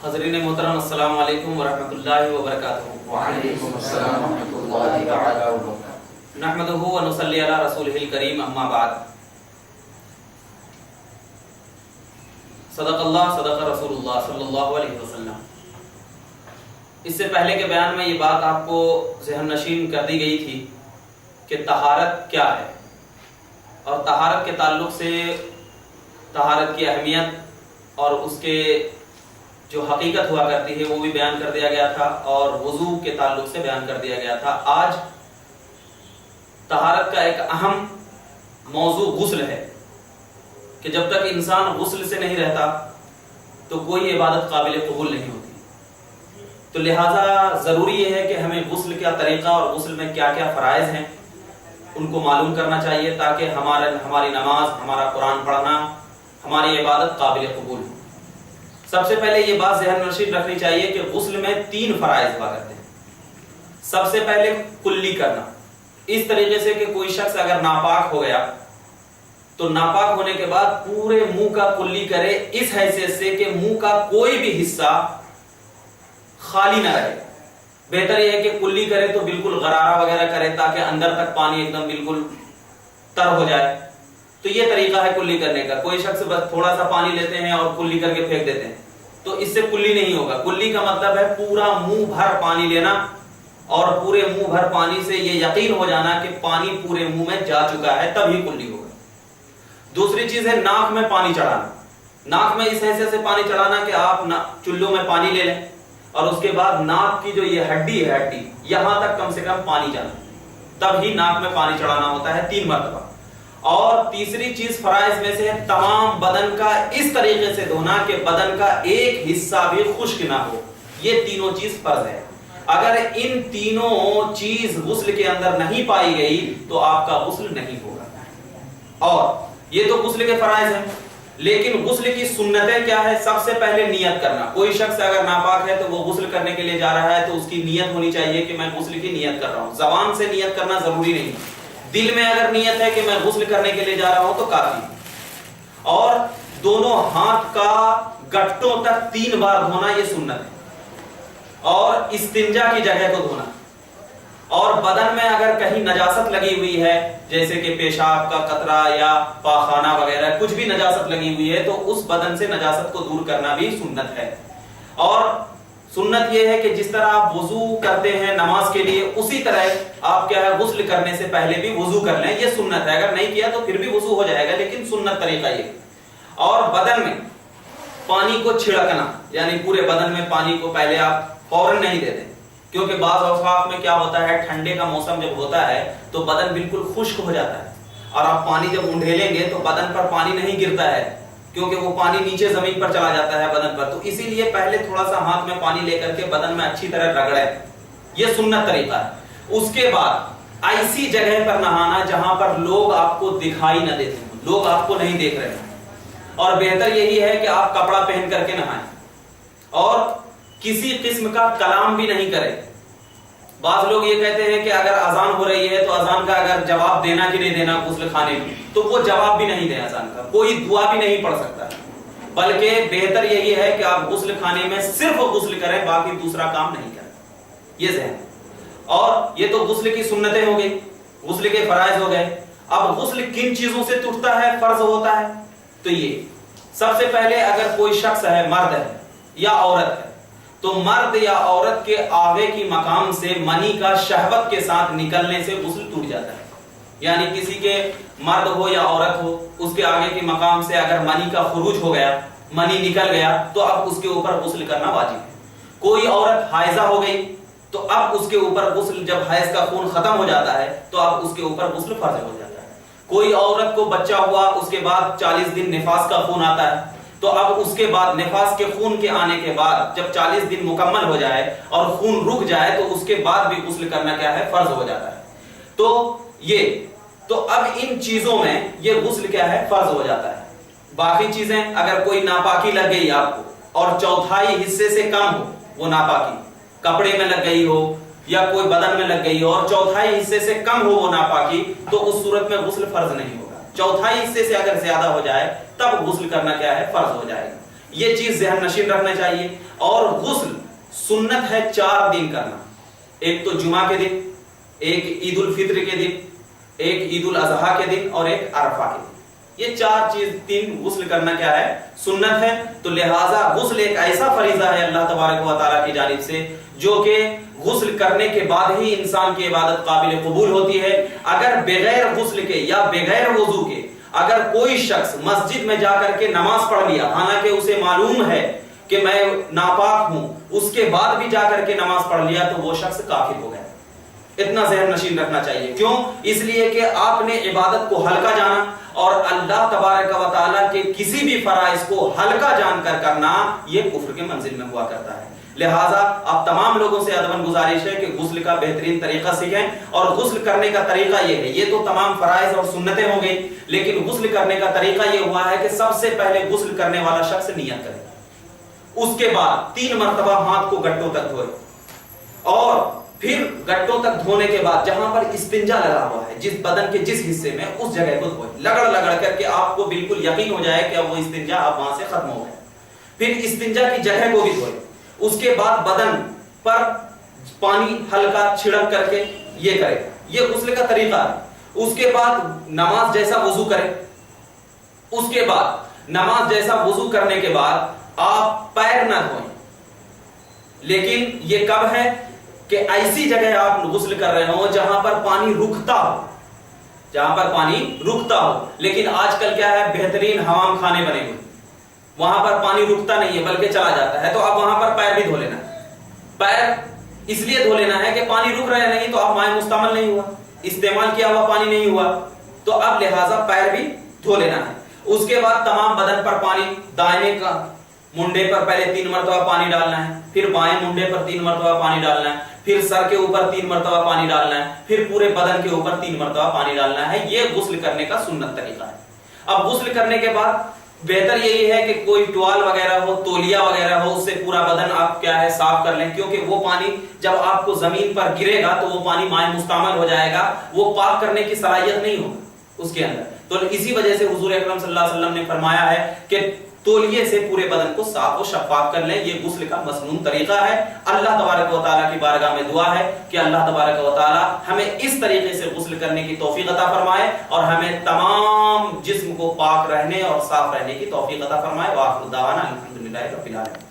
حضرین محترم السلام علیکم ورحمۃ اللہ وبرکاتہ۔ وعلیکم السلام ورحمۃ اللہ تعالی وبرکاتہ۔ نحمدہ ونصلی علی رسولہ الکریم، اما بعد۔ صدق اللہ صدق رسول اللہ صلی اللہ علیہ وسلم۔ اس سے پہلے کے بیان میں یہ بات آپ کو ذہن نشین کر دی گئی تھی کہ طہارت کیا ہے، اور طہارت کے تعلق سے طہارت کی اہمیت اور اس کے جو حقیقت ہوا کرتی ہے وہ بھی بیان کر دیا گیا تھا، اور وضو کے تعلق سے بیان کر دیا گیا تھا۔ آج طہارت کا ایک اہم موضوع غسل ہے کہ جب تک انسان غسل سے نہیں رہتا تو کوئی عبادت قابل قبول نہیں ہوتی۔ تو لہٰذا ضروری یہ ہے کہ ہمیں غسل کا طریقہ اور غسل میں کیا کیا فرائض ہیں ان کو معلوم کرنا چاہیے، تاکہ ہماری نماز، ہمارا قرآن پڑھنا، ہماری عبادت قابل قبول ہو۔ سب سے پہلے یہ بات ذہن نشین رکھنی چاہیے کہ غسل میں 3 فرائض ہوا کرتے ہیں۔ سب سے پہلے کلی کرنا، اس طریقے سے کہ کوئی شخص اگر ناپاک ہو گیا تو ناپاک ہونے کے بعد پورے منہ کا کلی کرے، اس حیثیت سے کہ منہ کا کوئی بھی حصہ خالی نہ رہے۔ بہتر یہ ہے کہ کلی کرے تو بالکل غرارہ وغیرہ کرے تاکہ اندر تک پانی ایک دم بالکل تر ہو جائے۔ تو یہ طریقہ ہے کلی کرنے کا۔ کوئی شخص بس تھوڑا سا پانی لیتے ہیں اور کلی کر کے پھینک دیتے ہیں، تو اس سے کلی نہیں ہوگا۔ کلی کا مطلب ہے پورا منہ بھر پانی لینا، اور پورے منہ بھر پانی سے یہ یقین ہو جانا کہ پانی پورے منہ میں جا چکا ہے، تب ہی کلی ہوگا۔ دوسری چیز ہے ناک میں پانی چڑھانا۔ ناک میں اس حیثیت سے پانی چڑھانا کہ آپ چلو میں پانی لے لیں اور اس کے بعد ناک کی جو یہ ہڈی ہے، یہاں تک کم سے کم پانی جانا، تب ہی ناک میں پانی چڑھانا ہوتا ہے 3 مرتبہ۔ اور تیسری چیز فرائض میں سے ہے تمام بدن کا اس طریقے سے دھونا کہ بدن کا ایک حصہ بھی خشک نہ ہو۔ یہ تینوں چیز فرض ہے۔ اگر ان تینوں چیز غسل کے اندر نہیں پائی گئی تو آپ کا غسل نہیں ہوگا۔ اور یہ تو غسل کے فرائض ہیں، لیکن غسل کی سنتیں کیا ہے؟ سب سے پہلے نیت کرنا۔ کوئی شخص اگر ناپاک ہے تو وہ غسل کرنے کے لیے جا رہا ہے تو اس کی نیت ہونی چاہیے کہ میں غسل کی نیت کر رہا ہوں۔ زبان سے نیت کرنا ضروری نہیں، دل میں اگر نیت ہے کہ میں غسل کرنے کے لیے جا رہا ہوں تو کافی۔ اور دونوں ہاتھ کا گٹوں تک 3 بار دھونا یہ سنت ہے، اور استنجا کی جگہ کو دھونا۔ اور بدن میں اگر کہیں نجاست لگی ہوئی ہے، جیسے کہ پیشاب کا قطرہ یا پاخانہ وغیرہ کچھ بھی نجاست لگی ہوئی ہے، تو اس بدن سے نجاست کو دور کرنا بھی سنت ہے۔ اور سنت یہ ہے کہ جس طرح آپ وضو کرتے ہیں نماز کے لیے، اسی طرح آپ کیا ہے غسل کرنے سے پہلے بھی وضو کر لیں، یہ سنت ہے۔ اگر نہیں کیا تو پھر بھی وضو ہو جائے گا، لیکن سنت طریقہ یہ۔ اور بدن میں پانی کو چھڑکنا، یعنی پورے بدن میں پانی کو پہلے آپ فوراً نہیں دیتے، کیونکہ بعض اوقات میں کیا ہوتا ہے، ٹھنڈے کا موسم جب ہوتا ہے تو بدن بالکل خشک ہو جاتا ہے، اور آپ پانی جب انڈھیلیں گے تو بدن پر پانی نہیں گرتا ہے، کیونکہ وہ پانی نیچے زمین پر چلا جاتا ہے بدن پر۔ تو اسی لیے پہلے تھوڑا سا ہاتھ میں پانی لے کر کے بدن میں اچھی طرح رگڑیں، یہ سنت طریقہ ہے۔ اس کے بعد ایسی جگہ پر نہانا جہاں پر لوگ آپ کو دکھائی نہ دیتے ہوں، لوگ آپ کو نہیں دیکھ رہے ہیں، اور بہتر یہی ہے کہ آپ کپڑا پہن کر کے نہائیں، اور کسی قسم کا کلام بھی نہیں کریں۔ بعض لوگ یہ کہتے ہیں کہ اگر اذان ہو رہی ہے تو اذان کا اگر جواب دینا کہ نہیں دینا غسل خانے میں، تو وہ جواب بھی نہیں دیں اذان کا، کوئی دعا بھی نہیں پڑھ سکتا، بلکہ بہتر یہی ہے کہ آپ غسل خانے میں صرف غسل کریں، باقی دوسرا کام نہیں کریں، یہ ذہن۔ اور یہ تو غسل کی سنتیں ہو گئی، غسل کے فرائض ہو گئے۔ اب غسل کن چیزوں سے ٹوٹتا ہے، فرض ہوتا ہے؟ تو یہ سب سے پہلے اگر کوئی شخص ہے، مرد ہے یا عورت ہے، تو مرد یا عورت کے آگے کی مقام سے منی کا شہوت کے ساتھ نکلنے سے غسل ٹوٹ جاتا ہے۔ یعنی کسی کے مرد ہو یا عورت ہو، اس کے آگے کی مقام سے اگر منی کا خروج ہو گیا، منی نکل گیا، تو اب اس کے اوپر غسل کرنا واجب ہے۔ کوئی عورت حائضہ ہو گئی تو اب اس کے اوپر غسل، جب حیض کا خون ختم ہو جاتا ہے تو اب اس کے اوپر غسل فرض ہو جاتا ہے۔ کوئی عورت کو بچہ ہوا، اس کے بعد 40 دن نفاس کا خون آتا ہے، تو اب اس کے بعد نفاس کے خون کے آنے کے بعد جب 40 دن مکمل ہو جائے اور خون رک جائے تو اس کے بعد بھی غسل کرنا کیا ہے، فرض ہو جاتا ہے۔ تو اب ان چیزوں میں یہ غسل کیا ہے، فرض ہو جاتا ہے۔ باقی چیزیں اگر کوئی ناپاکی لگ گئی آپ کو اور 1/4 حصے سے کم ہو وہ ناپاکی، کپڑے میں لگ گئی ہو یا کوئی بدن میں لگ گئی ہو اور 1/4 حصے سے کم ہو وہ ناپاکی، تو اس صورت میں غسل فرض نہیں ہوگا۔ 1/4 حصے سے اگر زیادہ ہو جائے تب غسل کرنا کیا ہے، فرض ہو جائے گا۔ یہ چیز ذہن نشین رکھنا چاہیے. اور غسل سنت ہے 4 دن کرنا. ایک تو جمعہ کے دن، ایک عید الفطر کے دن، ایک عید الاضحیٰ کے دن، اور ایک عرفہ کے دن. یہ 4 چیز 3 غسل کرنا کیا ہے؟ سنت ہے. تو لہٰذا غسل ایک ایسا فریضہ ہے اللہ تبارک و تعالیٰ کی جانب سے جو کہ غسل کرنے کے بعد ہی انسان کی عبادت قابل قبول ہوتی ہے. اگر بغیر غسل کے یا بغیر وضو کے اگر کوئی شخص مسجد میں جا کر کے نماز پڑھ لیا، حالانکہ اسے معلوم ہے کہ میں ناپاک ہوں، اس کے بعد بھی جا کر کے نماز پڑھ لیا تو وہ شخص کافر ہو گیا. اتنا ذہن نشین رکھنا چاہیے. کیوں؟ اس لیے کہ آپ نے عبادت کو ہلکا جانا، اور اللہ تبارک و تعالیٰ کے کسی بھی فرائض کو ہلکا جان کر کرنا یہ کفر کے منزل میں ہوا کرتا ہے. لہٰذا اب تمام لوگوں سے ادباً گزارش ہے کہ غسل کا بہترین طریقہ سیکھیں. اور غسل کرنے کا طریقہ یہ ہے، یہ تو تمام فرائض اور سنتیں ہو گئی، لیکن غسل کرنے کا طریقہ یہ ہوا ہے کہ سب سے پہلے غسل کرنے والا شخص نیت کرے. اس کے بعد 3 مرتبہ ہاتھ کو گٹوں تک دھوئے، اور پھر گٹوں تک دھونے کے بعد جہاں پر استنجا لگا ہوا ہے، جس بدن کے جس حصے میں، اس جگہ کو دھوئے لگڑ کر کے آپ کو بالکل یقین ہو جائے کہ اب وہ استنجا اب وہاں سے ختم ہو گیا. پھر استنجا کی جگہ کو بھی دھوئے. اس کے بعد بدن پر پانی ہلکا چھڑک کر کے یہ کرے. یہ غسل کا طریقہ ہے. اس کے بعد نماز جیسا وضو کرے. اس کے بعد نماز جیسا وضو کرنے کے بعد آپ پیر نہ دھوئیں. لیکن یہ کب ہے کہ ایسی جگہ آپ غسل کر رہے ہو جہاں پر پانی رکتا ہو، جہاں پر پانی رکتا ہو. لیکن آج کل کیا ہے، بہترین حمام خانے بنے ہوئے، وہاں پر پانی رکتا نہیں ہے بلکہ چلا جاتا ہے. تو اب وہاں پر پیر بھی دھو لینا ہے. پیر اس لیے دھو لینا ہے کہ پانی رک رہے نہیں تو اب مائع مستعمل نہیں ہوا، استعمال کیا ہوا پانی نہیں ہوا، تو اب لہٰذا پیر بھی دھو لینا ہے. اس کے بعد تمام بدن پر پانی، دائیں کا منڈے پر پہلے 3 مرتبہ پانی ڈالنا ہے، پھر بائیں منڈے پر 3 مرتبہ پانی ڈالنا ہے، پھر سر کے اوپر 3 مرتبہ پانی ڈالنا ہے، پھر پورے بدن کے اوپر 3 مرتبہ پانی ڈالنا ہے. یہ غسل کرنے کا سنت طریقہ ہے. اب غسل کرنے کے بعد بہتر یہی ہے کہ کوئی ٹوال وغیرہ ہو، تولیہ وغیرہ ہو، اس سے پورا بدن آپ کیا ہے صاف کر لیں، کیونکہ وہ پانی جب آپ کو زمین پر گرے گا تو وہ پانی مائع مستعمل ہو جائے گا، وہ پاک کرنے کی صلاحیت نہیں ہوگی اس کے اندر. تو اسی وجہ سے حضور اکرم صلی اللہ علیہ وسلم نے فرمایا ہے کہ تولیے سے پورے بدن کو صاف و شفاف کر لیں. یہ غسل کا مسنون طریقہ ہے. اللہ تبارک و تعالیٰ کی بارگاہ میں دعا ہے کہ اللہ تبارک و تعالیٰ ہمیں اس طریقے سے غسل کرنے کی توفیق عطا فرمائے، اور ہمیں تمام جسم کو پاک رہنے اور صاف رہنے کی توفیق عطا فرمائے. وآخر دعوانا الحمدللہ رب العالمین.